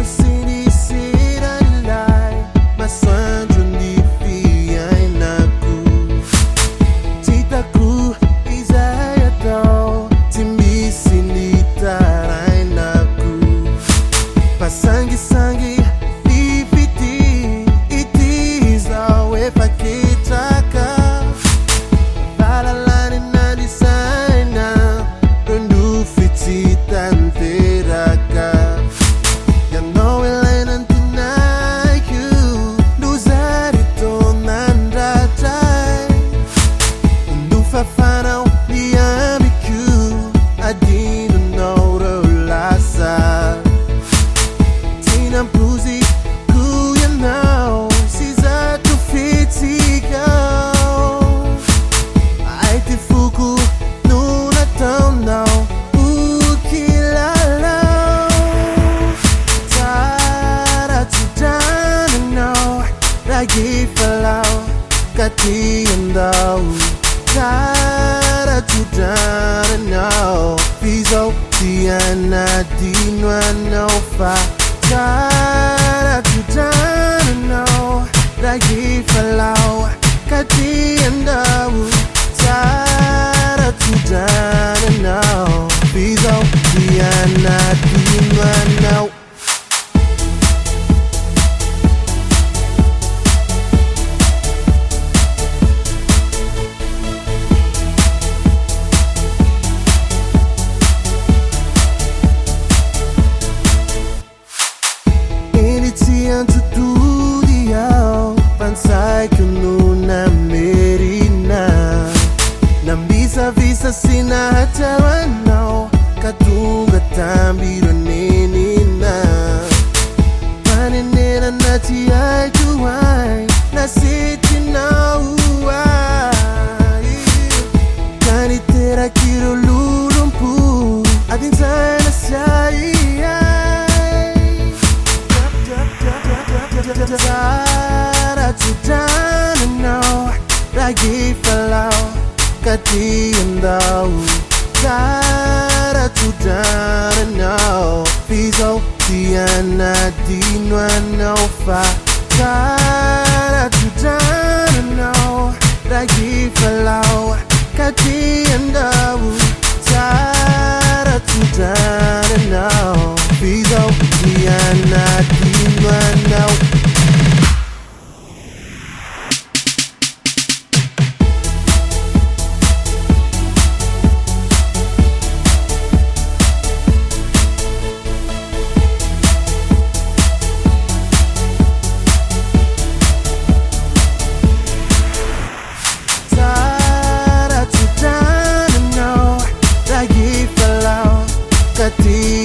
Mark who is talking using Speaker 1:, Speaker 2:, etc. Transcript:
Speaker 1: no sinisiranilai masoandro ny fiainako titako izay atao tsy misy ny tarainako pasangisangy fifity ity zao efa ketraka falalany nanisaina ronofy tsy tanteraka ianao ilainan tinaiko lozary tonandratray nofafanao ny amiko adinonao reo lasa tinampozyko ianao sy zato fitsikao ay ty foko no nataonao okilalau tsara tsidrananao ragifalau kati andao tsara tsidrananao fizao ty anadino anao fa tsara tsidrananao ragifalau kati andao tsara tsidrananao fizao ty anadino anao Tutudiao pansay kuno na merina nambisa visa sina tawanao katunga tambiro nenina panenena nati ai tuai na siti na uai kanitera kiro lulumpu adin sana sai tsara tsidrananao ragifalau kati andao tsara tsidrananao fizao ty anadino anao fa tsara tsidrananao ragifalau kati andao tsara tsidrananao fizao ty anadino anao Kati